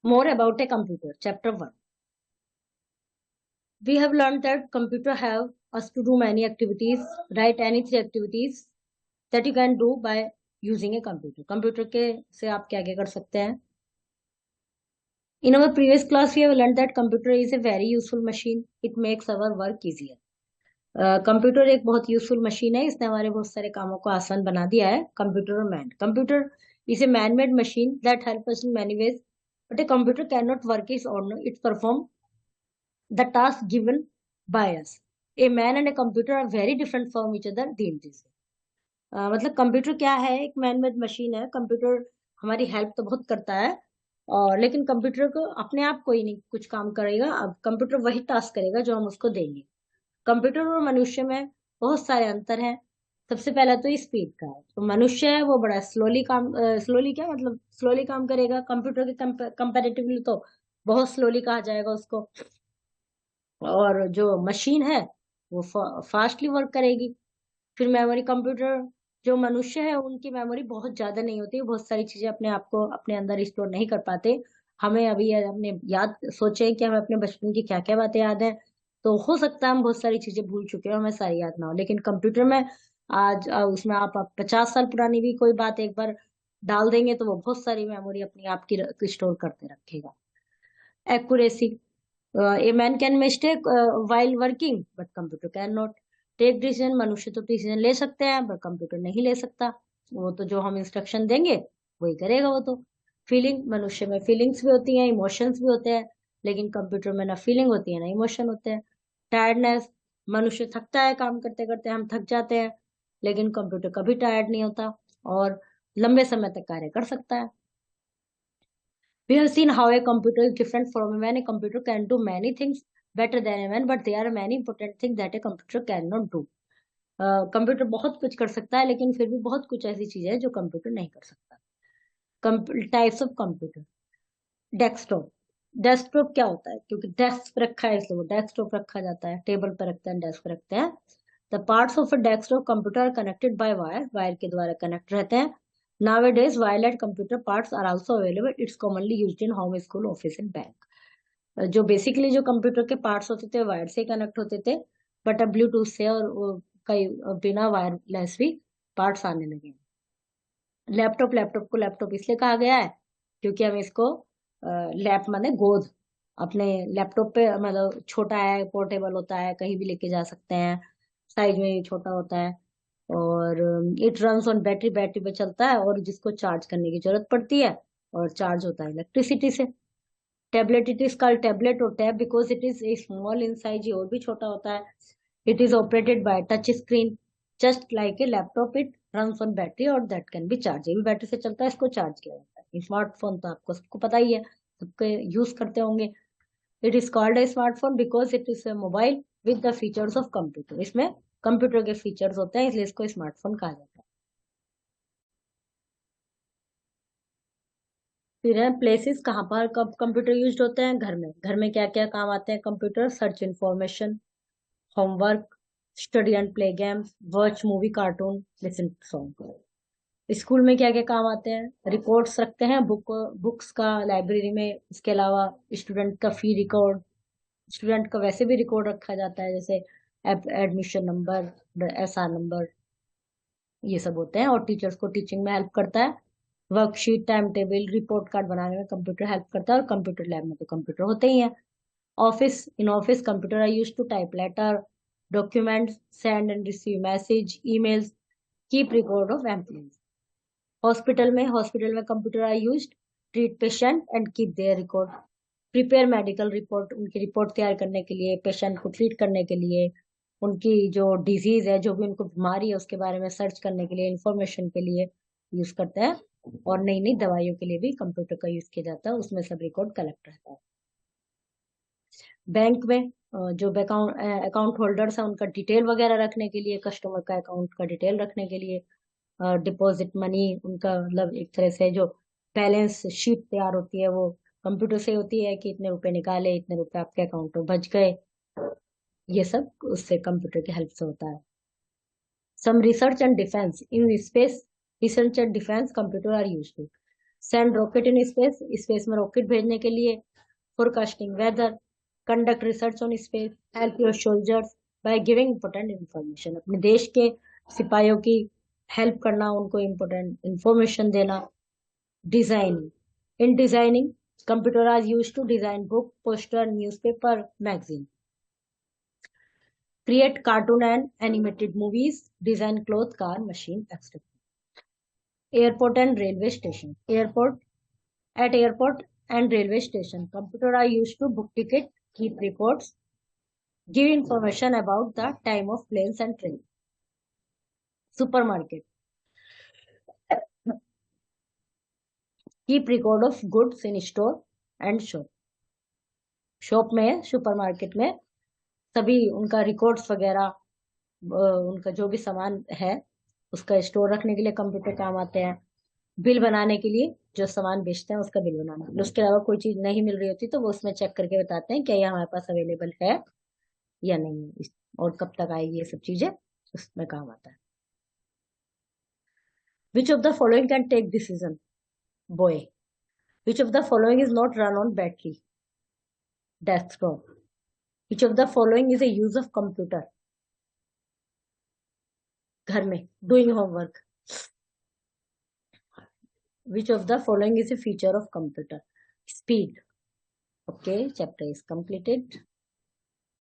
More about a computer. Chapter 1. We have learned that computer have us to do many activities, write any 3 activities that you can do by using a computer. Computer के से आप क्या क्या कर सकते हैं? In our previous class, we have learned that computer is a very useful machine. It makes our work easier. Computer एक बहुत यूजफुल मशीन है. इसने हमारे बहुत सारे कामों को आसान बना दिया है. कंप्यूटर और man. Computer is a man-made machine that helps us in many ways, but a computer cannot work its own. It perform the task given by us. A man and a computer are very different from each other. दिन से मतलब computer क्या है? एक man made machine है. Computer हमारी help तो बहुत करता है, और लेकिन कंप्यूटर को अपने आप कोई नहीं कुछ काम करेगा. अब कंप्यूटर वही टास्क करेगा जो हम उसको देंगे. कंप्यूटर और मनुष्य में बहुत सारे अंतर हैं. सबसे पहला तो स्पीड का है. तो मनुष्य है वो बड़ा स्लोली क्या मतलब स्लोली काम करेगा. कंप्यूटर के कंपैरेटिवली तो बहुत स्लोली कहा जाएगा उसको. और जो मशीन है वो फास्टली वर्क करेगी. फिर मेमोरी. कंप्यूटर जो मनुष्य है उनकी मेमोरी बहुत ज्यादा नहीं होती. बहुत सारी चीजें अपने आप को अपने अंदर स्टोर नहीं कर पाते. हमें अभी अपने याद सोचे कि हमें अपने बचपन की क्या क्या बातें याद है, तो हो सकता है हम बहुत सारी चीजें भूल चुके हो, हमें सारी याद ना हो. लेकिन कंप्यूटर में आज उसमें आप 50 साल पुरानी भी कोई बात एक बार डाल देंगे तो वो बहुत सारी मेमोरी अपनी आपकी स्टोर करते रखेगा. Accuracy. A man can mistake while working but computer can not take decision. मनुष्य तो डिसीजन ले सकते हैं पर कंप्यूटर नहीं ले सकता. वो तो जो हम इंस्ट्रक्शन देंगे वही करेगा वो तो. फीलिंग. मनुष्य में फीलिंग्स भी होती हैं, इमोशंस भी होते हैं, लेकिन कंप्यूटर में ना फीलिंग होती है ना इमोशन होते हैं. टायर्डनेस. मनुष्य थकता है काम करते करते, हम थक जाते हैं, लेकिन कंप्यूटर कभी टायर्ड नहीं होता और लंबे समय तक कार्य कर सकता है. We have seen how a computer is different from a man. A computer can do many things better than a man, but there are many important things that a computer cannot do. Computer बहुत कुछ कर सकता है, लेकिन फिर भी बहुत कुछ ऐसी चीजें हैं जो कंप्यूटर नहीं कर सकता. Types of computer. Desktop. Desktop क्या होता है? क्योंकि डेस्क पे रखा है इसलिए वो डेस्कटॉप रखा जाता है. टेबल पे रखते हैं, डेस्क पे रखते हैं. The parts of a desktop computer are connected by wire. Wire के द्वारा कनेक्ट रहते हैं. Nowadays, wired computer parts are also available. It's commonly used in home, school, office and bank. जो बेसिकली जो कंप्यूटर के पार्ट्स होते थे wire से कनेक्ट होते थे, बट अब ब्लूटूथ से और कई बिना वायरलेस भी पार्ट्स आने लगे. लैपटॉप. लैपटॉप को लैपटॉप इसलिए कहा गया है क्योंकि हम इसको लैप माने गोद अपने लैपटॉप पे मतलब छोटा है, पोर्टेबल होता है, कहीं भी लेके जा सकते हैं, साइज में भी छोटा होता है. और it runs on battery. Battery पे चलता है और जिसको चार्ज करने की जरूरत पड़ती है, और चार्ज होता है इलेक्ट्रिसिटी से. Tablet. It is called tablet और tab because it is small in size. ये और भी छोटा होता है. It is operated by touch screen just like a laptop. It runs on battery और दैट कैन बी चार्ज. ये भी बैटरी से चलता है, इसको चार्ज किया जाता है. स्मार्टफोन तो आपको सबको पता ही है, सबके यूज करते होंगे. It is called a smartphone because it is a mobile with the features of computer. इसमें कंप्यूटर के फीचर्स होते हैं, इसलिए इसको स्मार्टफोन कहा जाता है. फिर है प्लेसेस. कहाँ पर कब कंप्यूटर यूज होते हैं? घर में. घर में क्या क्या काम आते हैं computer? Search information, homework, study and play games, watch movie, cartoon, listen song. School में क्या क्या काम आते हैं? रिकॉर्ड्स रखते हैं, बुक्स का लाइब्रेरी में. इसके अलावा स्टूडेंट का फी रिकॉर्ड. स्टूडेंट का वैसे भी रिकॉर्ड रखा जाता है, जैसे एडमिशन नंबर, एसआर नंबर, ये सब होते हैं. और टीचर्स को टीचिंग में हेल्प करता है. Worksheet, time table, report card बनाने में कंप्यूटर हेल्प करता है. और कंप्यूटर लैब में तो कंप्यूटर होते ही हैं. Office. In office computer are use to type letter, documents, send and receive message, emails, keep record of employees. Hospital में computer are use treat patient and keep their record. Prepare medical report. उनकी report तैयार करने के लिए, patient को treat करने के लिए, उनकी जो डिजीज है, जो भी उनको बीमारी है उसके बारे में सर्च करने के लिए, इंफॉर्मेशन के लिए यूज करते हैं. और नई नई दवाइयों के लिए भी कंप्यूटर का यूज किया जाता है, उसमें सब रिकॉर्ड कलेक्ट रहता है. बैंक में जो अकाउंट होल्डर्स है उनका डिटेल वगैरह रखने के लिए, कस्टमर का अकाउंट का डिटेल रखने के लिए, डिपॉजिट मनी उनका मतलब एक तरह से जो बैलेंस शीट तैयार होती है वो कंप्यूटर से होती है कि इतने रुपए निकाले, इतने रुपए आपके अकाउंट में बच गए. ये सब उससे कंप्यूटर की हेल्प से होता है. Some research and defence. In space research and defence computer are used. Send rocket in space, space में रॉकेट भेजने के लिए. Forecasting weather, conduct research on space, help your soldiers by giving important information, अपने देश के सिपाहियों की help करना, उनको इम्पोर्टेंट इंफॉर्मेशन देना. Designing, in designing computer are use to design book, poster, newspaper, magazine. Create cartoon and animated movies, design cloth, car, machine, etc. Airport and railway station. Airport and railway station, computer are used to book ticket, keep records, give information about the time of planes and trains. Supermarket, keep record of goods in store and shop. Shop में, supermarket में सभी उनका records वगैरह, उनका जो भी सामान है उसका स्टोर रखने के लिए कंप्यूटर काम आते हैं. बिल बनाने के लिए, जो सामान बेचते हैं उसका बिल बनाना. उसके अलावा कोई चीज नहीं मिल रही होती तो वो उसमें चेक करके बताते हैं क्या ये हमारे पास अवेलेबल है या नहीं, और कब तक आएगी, ये सब चीजें उसमें काम आता है. Which of the following can take decision? Boy. Which of the following is not run on battery? Desktop. Which of the following is a use of computer? घर में, doing homework. Which of the following is a feature of computer? Speed. Okay, chapter is completed.